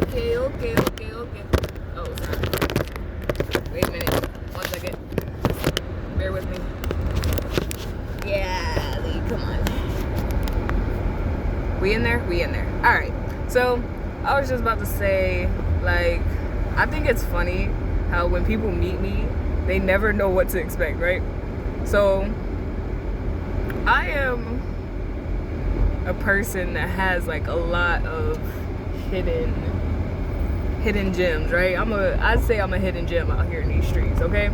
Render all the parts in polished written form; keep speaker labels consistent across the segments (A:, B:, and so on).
A: Okay. Oh, sorry. Wait a minute. 1 second. Bear with me. Yeah, Lee, come on. We in there? Alright. So, I was just about to say, like, I think it's funny how when people meet me, they never know what to expect, right? So, I am a person that has like a lot of hidden gems, right? I'd say I'm a hidden gem out here in these streets, okay?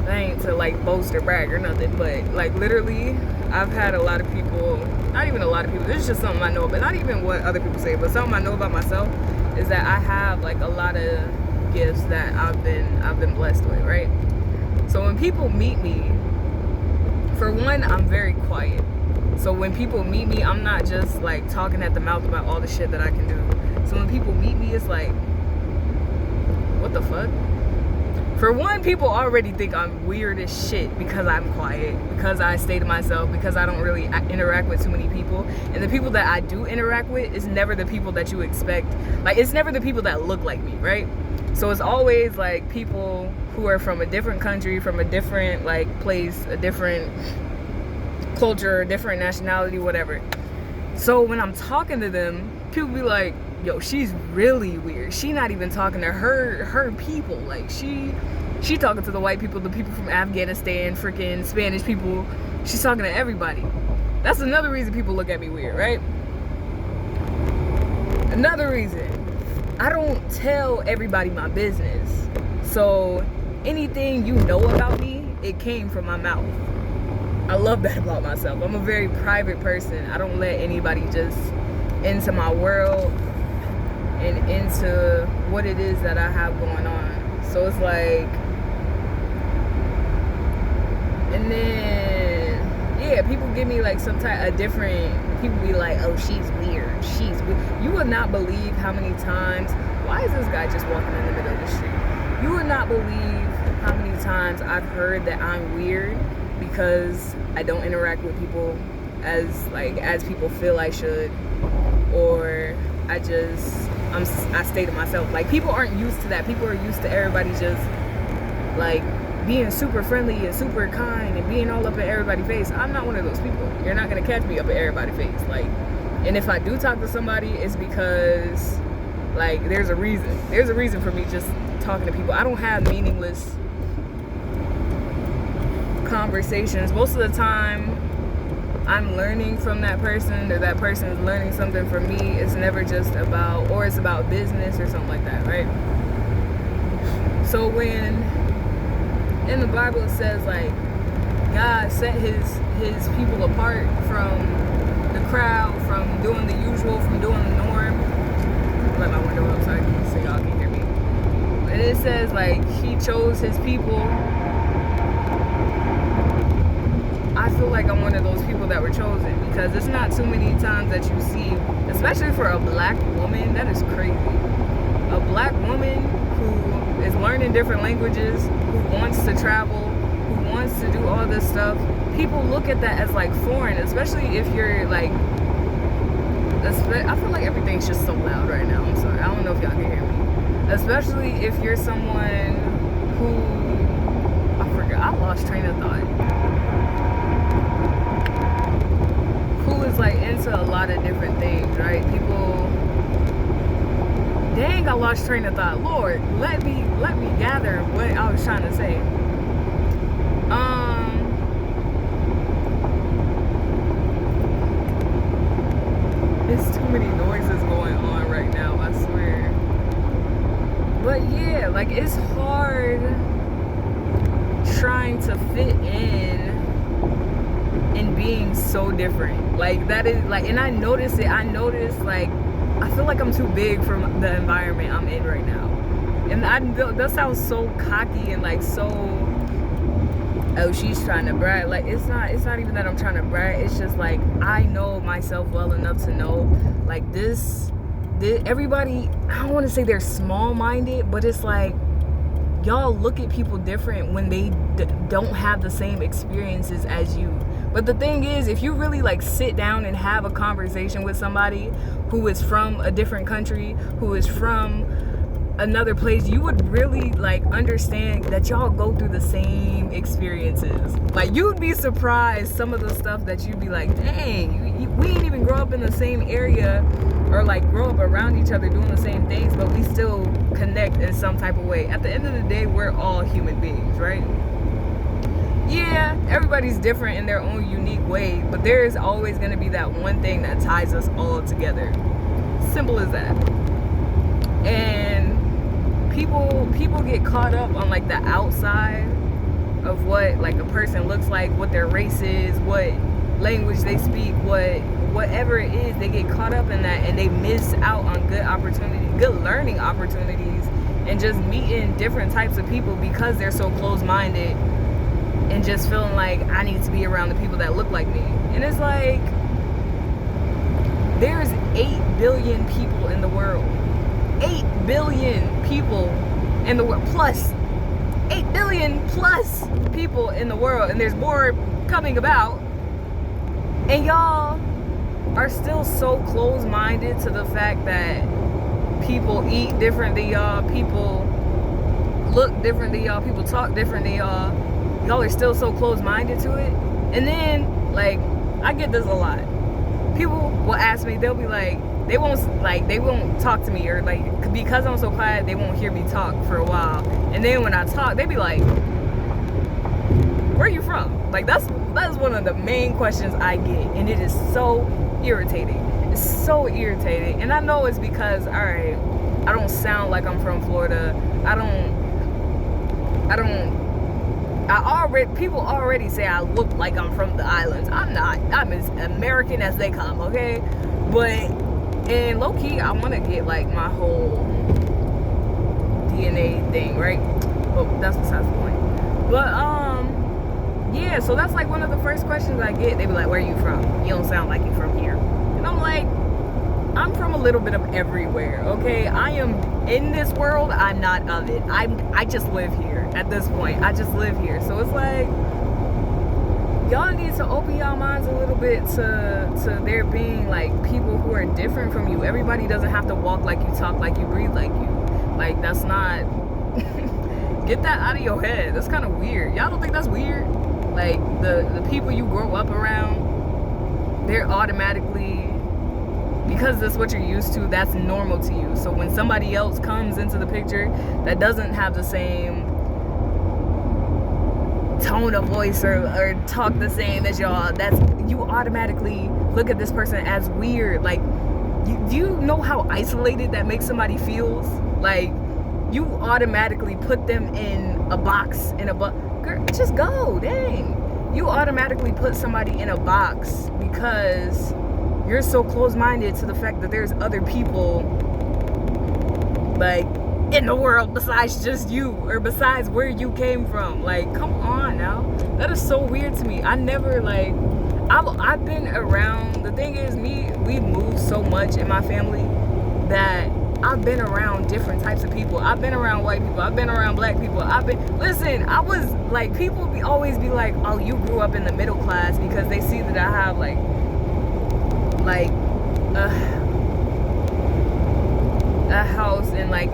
A: I ain't to like boast or brag or nothing, but like literally I've had a lot of people, not even a lot of people, this is just something I know, but not even what other people say, but something I know about myself is that I have like a lot of gifts that I've been blessed with, right? So when people meet me, for one, I'm very quiet. So when people meet me, I'm not just like talking at the mouth about all the shit that I can do. So when people meet me, it's like, what the fuck? For one, people already think I'm weird as shit because I'm quiet, because I stay to myself, because I don't really interact with too many people. And the people that I do interact with is never the people that you expect. Like, it's never the people that look like me, right? So it's always like people who are from a different country, from a different like place, a different culture, different nationality, whatever. So when I'm talking to them, people be like, yo, she's really weird. She not even talking to her people. Like she talking to the white people, the people from Afghanistan, freaking Spanish people. She's talking to everybody. That's another reason people look at me weird, right? Another reason, I don't tell everybody my business. So anything you know about me, it came from my mouth. I love that about myself. I'm a very private person. I don't let anybody just into my world and into what it is that I have going on. So it's like, and then, yeah, people give me like some type of different, people be like, oh, she's weird. You would not believe how many times, why is this guy just walking in the middle of the street? You would not believe how many times I've heard that I'm weird because I don't interact with people as people feel I should, or I stay to myself. Like, people aren't used to that. People are used to everybody just like being super friendly and super kind and being all up in everybody's face. I'm not one of those people. You're not gonna catch me up in everybody's face. Like, and if I do talk to somebody, it's because like there's a reason for me just talking to people. I don't have meaningless conversations. Most of the time I'm learning from that person, or that person is learning something from me. It's never just about, or it's about business or something like that, right? So when in the Bible it says like God set his people apart from the crowd, from doing the usual, from doing the norm. Let my window up so y'all can hear me. And it says like he chose his people. I feel like I'm one of those people that were chosen, because it's not too many times that you see, especially for a black woman, that is crazy. A black woman who is learning different languages, who wants to travel, who wants to do all this stuff, people look at that as like foreign, especially if you're like, I feel like everything's just so loud right now. I'm sorry. I don't know if y'all can hear me. Especially if you're someone who, I lost train of thought. Who is like into a lot of different things, right? People, dang, I lost train of thought. Lord, let me gather what I was trying to say. There's too many noises going on right now, I swear. But yeah, like it's hard trying to fit in and being so different. Like that is like, and I notice like I feel like I'm too big for the environment I'm in right now. And that sounds so cocky and like so, oh, she's trying to brag. Like it's not even that I'm trying to brag. It's just like I know myself well enough to know like this everybody, I don't want to say they're small-minded, but it's like y'all look at people different when they don't have the same experiences as you, But the thing is, if you really like sit down and have a conversation with somebody who is from a different country, who is from another place, you would really like understand that y'all go through the same experiences. Like, you'd be surprised some of the stuff that you'd be like, dang, we ain't even grow up in the same area or like grow up around each other doing the same things, but we still connect in some type of way. At the end of the day, we're all human beings, right? Yeah, everybody's different in their own unique way, but there is always going to be that one thing that ties us all together. Simple as that. And people get caught up on like the outside of what like a person looks like, what their race is, what language they speak, whatever it is. They get caught up in that and they miss out on good opportunities, good learning opportunities, and just meeting different types of people because they're so close-minded and just feeling like I need to be around the people that look like me. And it's like, there's 8 billion people in the world. 8 billion people in the world, plus 8 billion plus people in the world, and there's more coming about, and y'all are still so close-minded to the fact that people eat different than y'all, people look different than y'all, people talk different than y'all are still so close-minded to it. And then, like, I get this a lot. People will ask me, they'll be like, they won't talk to me, or like, because I'm so quiet, they won't hear me talk for a while. And then when I talk, they be like, where are you from? Like, that's one of the main questions I get, and it is so irritating. It's so irritating. And I know it's because, all right, I don't sound like I'm from Florida. People already say I look like I'm from the islands. I'm not. I'm as American as they come, okay? But, and low-key, I want to get like my whole DNA thing, right? Oh, that's besides the point. But, yeah, so that's like one of the first questions I get. They be like, where are you from? You don't sound like you're from here. And I'm like, I'm from a little bit of everywhere, okay? I am in this world, I'm not of it. I just live here at this point. I just live here. So it's like, y'all need to open y'all minds a little bit to there being like people who are different from you. Everybody doesn't have to walk like you, talk like you, breathe like you. Like, that's not get that out of your head. That's kind of weird. Y'all don't think that's weird? Like, the people you grow up around, they're automatically, because that's what you're used to, that's normal to you. So when somebody else comes into the picture that doesn't have the same tone of voice or talk the same as y'all, that's, you automatically look at this person as weird. Like, do you know how isolated that makes somebody feels? Like, you automatically put them in a box, girl, just go, dang. You automatically put somebody in a box because you're so close-minded to the fact that there's other people like in the world besides just you, or besides where you came from. Like, come on now. That is so weird to me. I never, like, I've been around, the thing is, we moved so much in my family that I've been around different types of people. I've been around white people. I've been around black people. Listen, I was like, people always be like, oh, you grew up in the middle class, because they see that I have like a house and like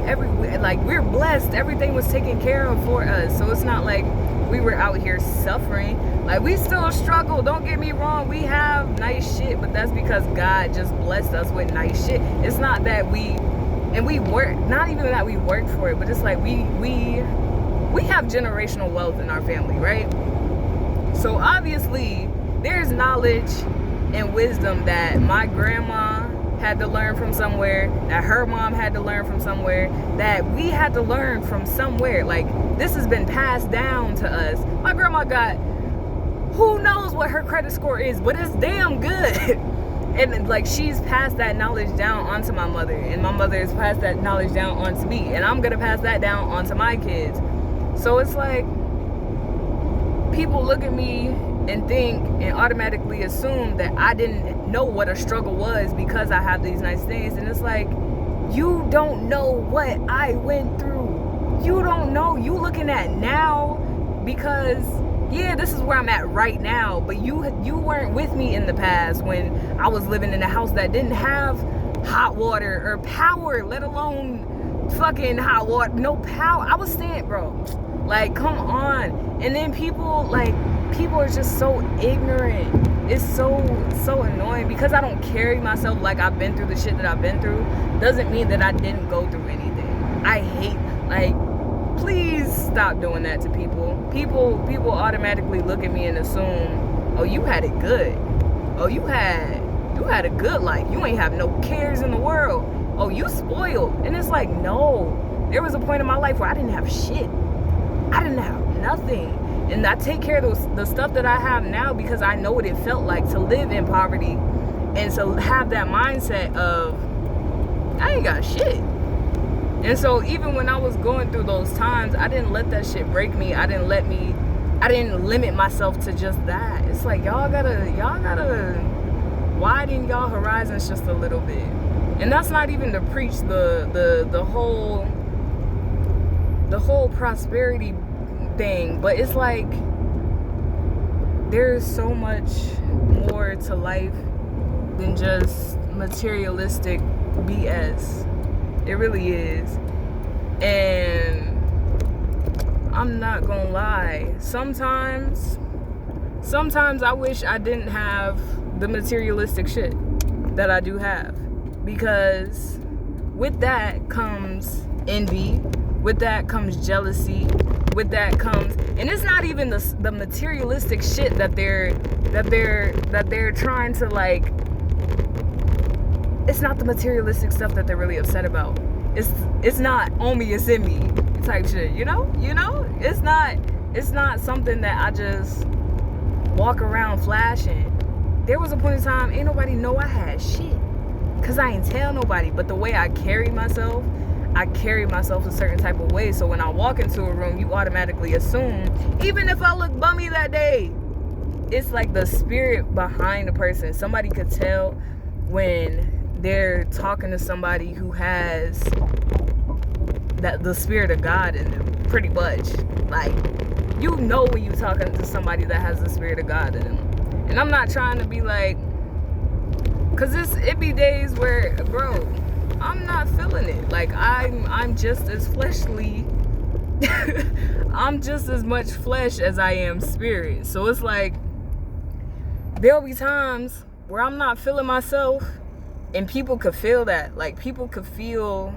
A: we're blessed. Everything was taken care of for us. So it's not like we were out here suffering. Like, we still struggle, don't get me wrong. We have nice shit, but that's because God just blessed us with nice shit. It's not that we work, not even that we worked for it, but it's like we have generational wealth in our family, right? So obviously there's knowledge and wisdom that my grandma had to learn from somewhere, that her mom had to learn from somewhere, that we had to learn from somewhere. Like, this has been passed down to us. My grandma got, who knows what her credit score is, but it's damn good. And like, she's passed that knowledge down onto my mother, and my mother has passed that knowledge down onto me, and I'm gonna pass that down onto my kids. So it's like, people look at me and think and automatically assume that I didn't know what a struggle was because I have these nice things. And it's like, you don't know what I went through. You don't know. You looking at now because yeah, this is where I'm at right now, but you weren't with me in the past when I was living in a house that didn't have hot water or power, let alone fucking hot water, no power. I was saying, bro, like, come on. And then people are just so ignorant. It's so annoying because I don't carry myself like I've been through the shit that I've been through. Doesn't mean that I didn't go through anything. I hate, like, please stop doing that to people. People automatically look at me and assume, oh, you had it good. Oh, you had a good life. You ain't have no cares in the world. Oh, you spoiled. And it's like, no. There was a point in my life where I didn't have shit. I didn't have nothing. And I take care of the stuff that I have now because I know what it felt like to live in poverty and to have that mindset of, I ain't got shit. And so even when I was going through those times, I didn't let that shit break me. I didn't limit myself to just that. It's like, y'all gotta widen y'all horizons just a little bit. And that's not even to preach the whole prosperity thing, but it's like there's so much more to life than just materialistic BS. It really is. And I'm not gonna lie, sometimes I wish I didn't have the materialistic shit that I do have, because with that comes envy, with that comes jealousy, with that comes, and it's not even the materialistic shit that they're trying to, like, it's not the materialistic stuff that they're really upset about. It's not "Omi, it's in me" type shit, you know? It's not something that I just walk around flashing. There was a point in time ain't nobody know I had shit, cause I ain't tell nobody. But the way I carry myself a certain type of way. So when I walk into a room, you automatically assume, even if I look bummy that day, it's like the spirit behind the person. Somebody could tell when they're talking to somebody who has the spirit of God in them, pretty much. Like, you know when you're talking to somebody that has the spirit of God in them. And I'm not trying to be like, cause it be days where, bro, I'm not feeling it. Like, I'm just as fleshly. I'm just as much flesh as I am spirit. So it's like, there'll be times where I'm not feeling myself, and people could feel that. Like, people could feel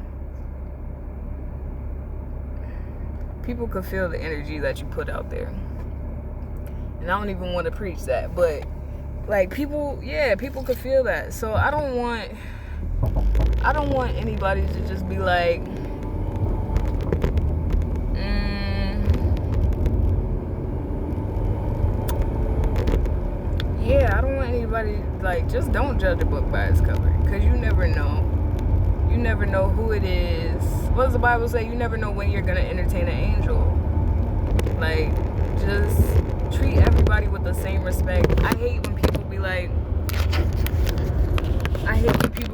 A: the energy that you put out there. And I don't even want to preach that, but like, people could feel that. So I don't want anybody to just be like, I don't want anybody, like, just don't judge a book by its cover, because you never know who it is. What does the Bible say? You never know when you're gonna entertain an angel. Like, just treat everybody with the same respect. I hate when people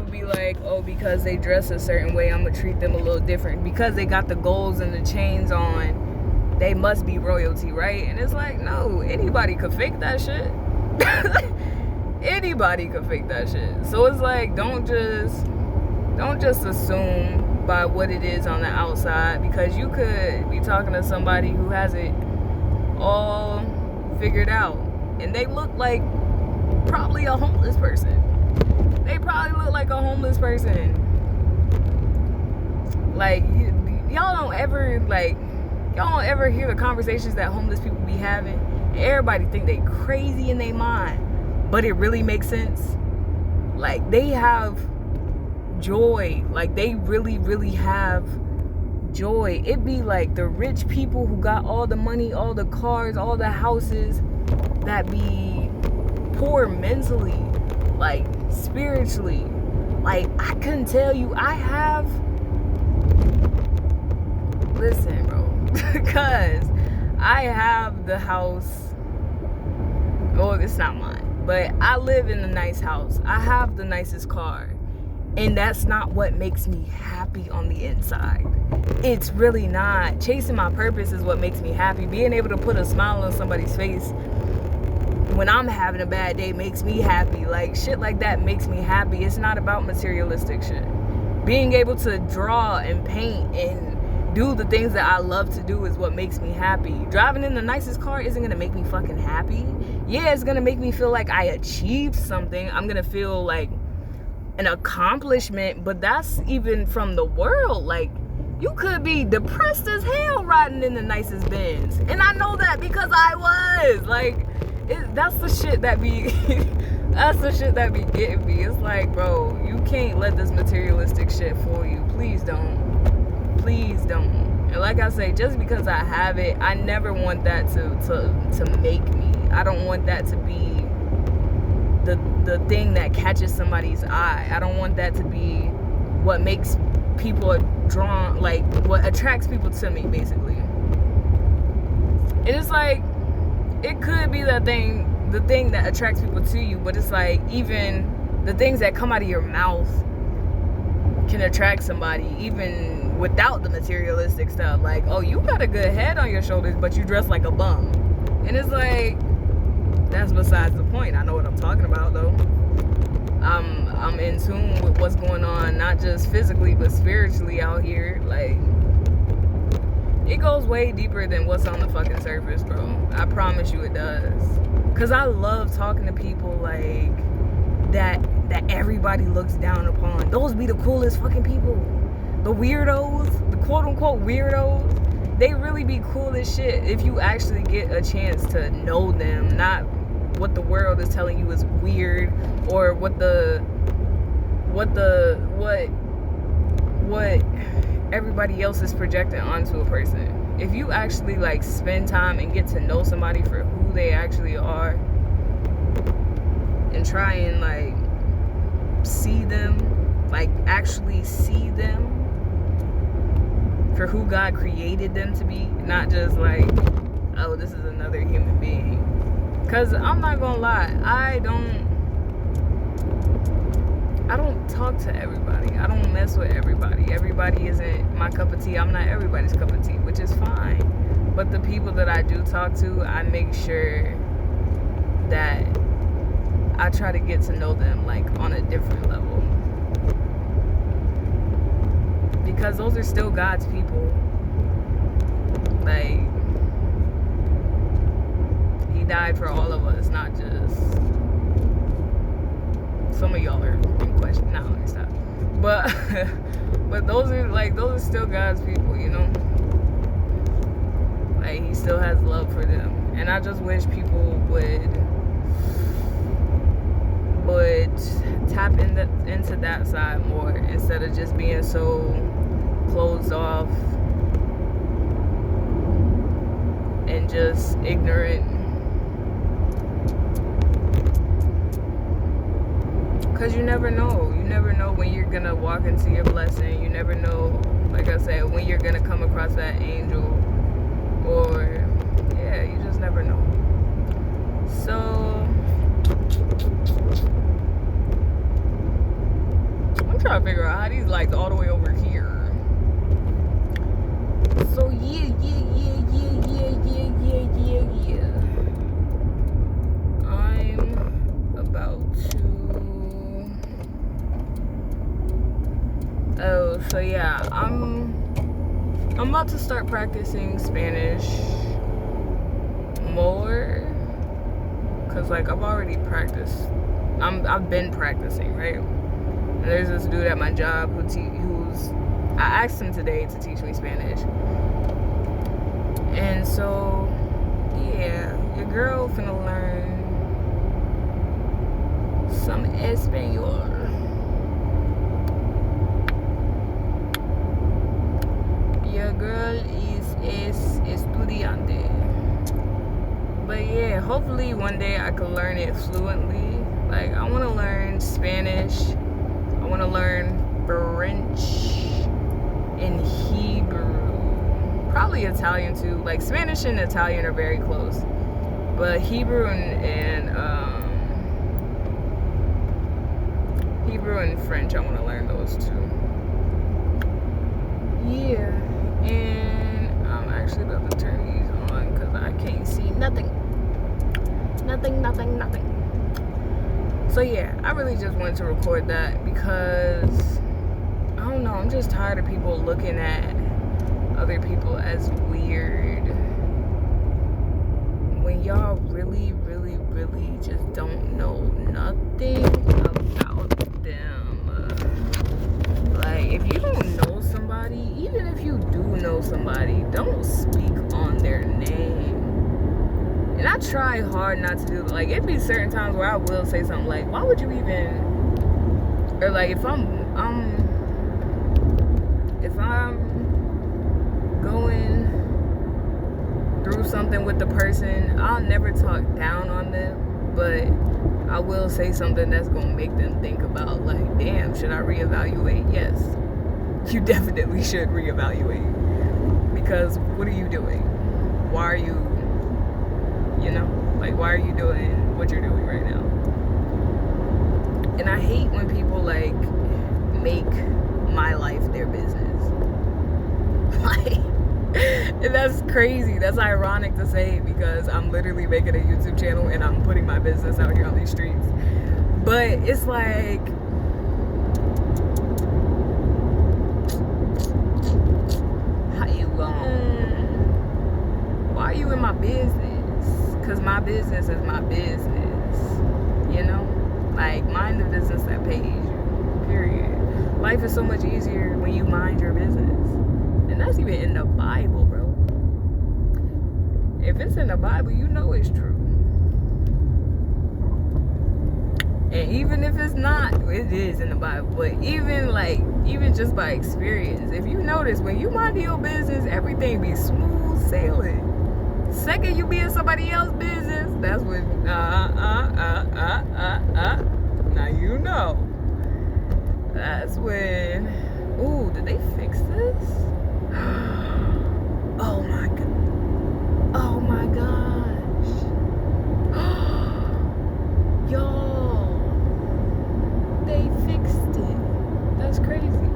A: be like, oh, because they dress a certain way, I'm gonna treat them a little different. Because they got the golds and the chains on, they must be royalty, right? And it's like, no, anybody could fake that shit. Anybody could fake that shit. So it's like, don't just assume by what it is on the outside, because you could be talking to somebody who has it all figured out, and they look like probably a homeless person. They probably look like a homeless person. Like, y'all don't ever hear the conversations that homeless people be having. Everybody think they crazy in their mind, but it really makes sense. Like, they have joy. Like, they really, really have joy. It be like the rich people who got all the money, all the cars, all the houses, that be poor mentally, like spiritually. Like, I couldn't tell you, listen, bro, because I have the house. Oh, it's not mine, but I live in a nice house. I have the nicest car. And that's not what makes me happy on the inside. It's really not. Chasing my purpose is what makes me happy. Being able to put a smile on somebody's face when I'm having a bad day makes me happy. Like, shit like that makes me happy. It's not about materialistic shit. Being able to draw and paint and do the things that I love to do is what makes me happy. Driving in the nicest car isn't gonna make me fucking happy. Yeah, it's gonna make me feel like I achieved something. I'm gonna feel like an accomplishment, but that's even from the world. Like, you could be depressed as hell riding in the nicest Benz, and I know that because I was like, that's the shit that be that's the shit that be getting me. It's like, bro, you can't let this materialistic shit fool you. Please don't. And like I say, just because I have it, I never want that to make me. I don't want that to be the thing that catches somebody's eye. I don't want that to be what makes people drawn, like what attracts people to me, basically. And it's like, it could be the thing that attracts people to you, but it's like, even the things that come out of your mouth can attract somebody, even without the materialistic stuff. Like, oh, you got a good head on your shoulders, but you dress like a bum. And it's like, that's besides the point. I know what I'm talking about, though. I'm in tune with what's going on, not just physically, but spiritually out here. Like, it goes way deeper than what's on the fucking surface, bro. I promise you it does. Cause I love talking to people like that everybody looks down upon. Those be the coolest fucking people. The weirdos, the quote unquote weirdos, they really be cool as shit if you actually get a chance to know them, not what the world is telling you is weird, or what everybody else is projecting onto a person. If you actually like spend time and get to know somebody for who they actually are, and try and like see them, like actually see them for who God created them to be, not just like, oh, this is another human being. Cause I'm not gonna lie, I don't talk to everybody. I don't mess with everybody. Everybody isn't my cup of tea. I'm not everybody's cup of tea, which is fine. But the people that I do talk to, I make sure that I try to get to know them like on a different level. Because those are still God's people. Like, He died for all of us, not just some of y'all are in question. Nah, let me stop. But those are still God's people, you know? Like, He still has love for them. And I just wish people would tap into that side more, instead of just being so closed off and just ignorant. Because you never know. You never know when you're going to walk into your blessing. You never know, like I said, when you're going to come across that angel. Or, yeah, you just never know. So, I'm trying to figure out how these lights all the way over here. So, yeah. I'm about to... Oh, so yeah, I'm about to start practicing Spanish more, cause like I've already practiced. I've been practicing, right? And there's this dude at my job who's I asked him today to teach me Spanish, and so yeah, your girl finna learn some Espanol. Your girl is estudiante. But yeah, hopefully one day I can learn it fluently. Like, I want to learn Spanish. I want to learn French and Hebrew. Probably Italian too. Like, Spanish and Italian are very close. But Hebrew Hebrew and French. I want to learn those too. Yeah, and I'm actually about to turn these on because I can't see nothing. Nothing. So yeah, I really just wanted to record that because I don't know, I'm just tired of people looking at other people as weird when y'all really just don't know nothing about them. Like, if you don't know somebody, even if you do know somebody, don't speak on their name. And I try hard not to do, like, it'd be certain times where I will say something like, why would you even, or like, if I'm going through something with the person, I'll never talk down on them, but I will say something that's gonna make them think about, like, damn, should I reevaluate? Yes, you definitely should reevaluate, because what are you doing? Why are you, like, why are you doing what you're doing right now? And I hate when people, like, make my life their business. Like, and that's crazy. That's ironic to say because I'm literally making a YouTube channel and I'm putting my business out here on these streets. But it's like, how you why are you in my business? Because my business is my business. Like, mind the business that pays you, period. Life is so much easier when you mind your business. And that's even in the Bible, bro. If it's in the Bible, you know it's true. And even if it's not, it is in the Bible. But even just by experience, if you notice, when you mind your business, everything be smooth sailing. Second you be in somebody else's business, that's when, now you know. That's when, ooh, did they fix this? Oh my god. Oh my gosh. Y'all, they fixed it. That's crazy.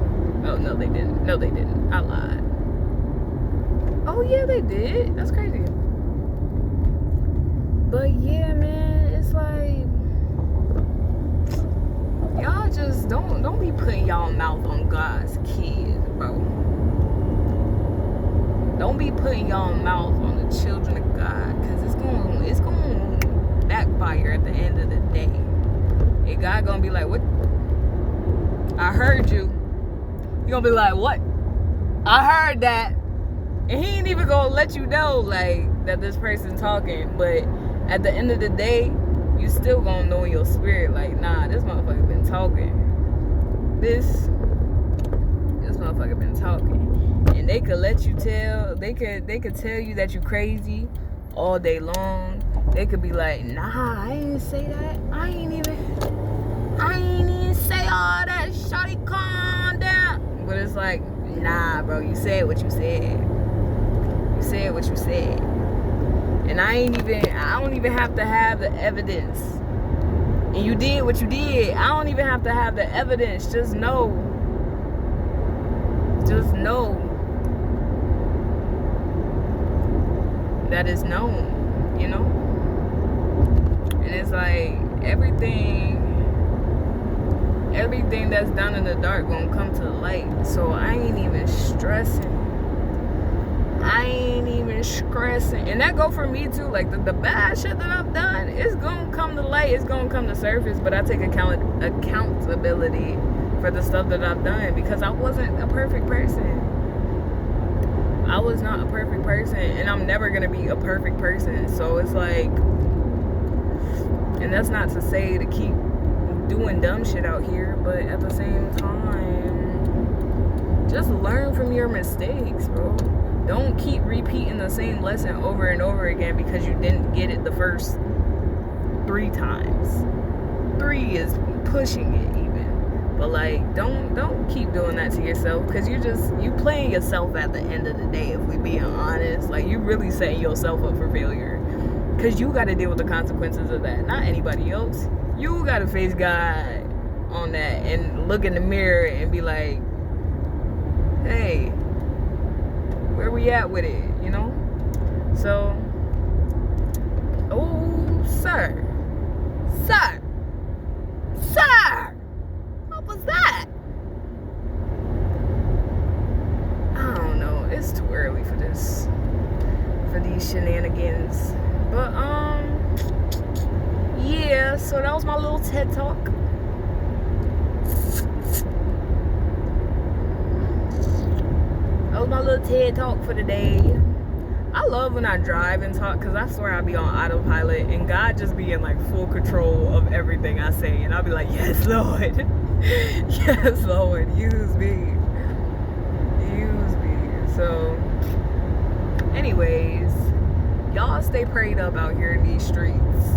A: Oh, no, they didn't. No, they didn't. I lied. Oh, yeah, they did. That's crazy. But yeah, man, it's like, y'all just don't be putting y'all mouth on God's kids, bro. Don't be putting y'all mouth on the children of God, because it's going to backfire at the end of the day. And God going to be like, what? I heard you. He going to be like, what? I heard that. And he ain't even going to let you know, like, that this person talking. But at the end of the day, you still going to know in your spirit, like, nah, this motherfucker been talking. This motherfucker been talking. And they could let you tell, they could tell you that you crazy all day long. They could be like, nah, I ain't say that. I ain't even say all that. Shawty, calm down. But it's like, nah, bro, you said what you said. You said what you said. And I don't even have to have the evidence. And you did what you did. I don't even have to have the evidence. Just know. Just know that is known, And it's like everything that's done in the dark gonna come to the light. So I ain't even stressing. And that go for me too. Like the bad shit that I've done, it's gonna come to light, it's gonna come to surface, but I take accountability for the stuff that I've done, because I wasn't a perfect person. I was not a perfect person, and I'm never gonna be a perfect person. So it's like, and that's not to say to keep doing dumb shit out here, but at the same time, just learn from your mistakes, bro. Don't keep repeating the same lesson over and over again because you didn't get it the first 3 times. 3 is pushing it even. But like, don't keep doing that to yourself, because you playing yourself at the end of the day. If we being honest, like, you really setting yourself up for failure, because you got to deal with the consequences of that, not anybody else. You got to face God. on that and look in the mirror and be like, hey, where we at with it, you know? So, oh, sir, what was that? I don't know, it's too early for this, for these shenanigans. But yeah, so that was my little TED talk. That was my little TED talk for the day. I love when I drive and talk, because I swear I be on autopilot and God just be in like full control of everything I say, and I'll be like, yes Lord, yes Lord, use me. So anyways, y'all stay prayed up out here in these streets,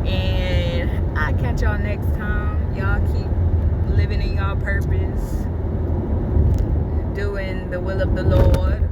A: and I'll catch y'all next time. Y'all keep living in y'all purpose, doing the will of the Lord.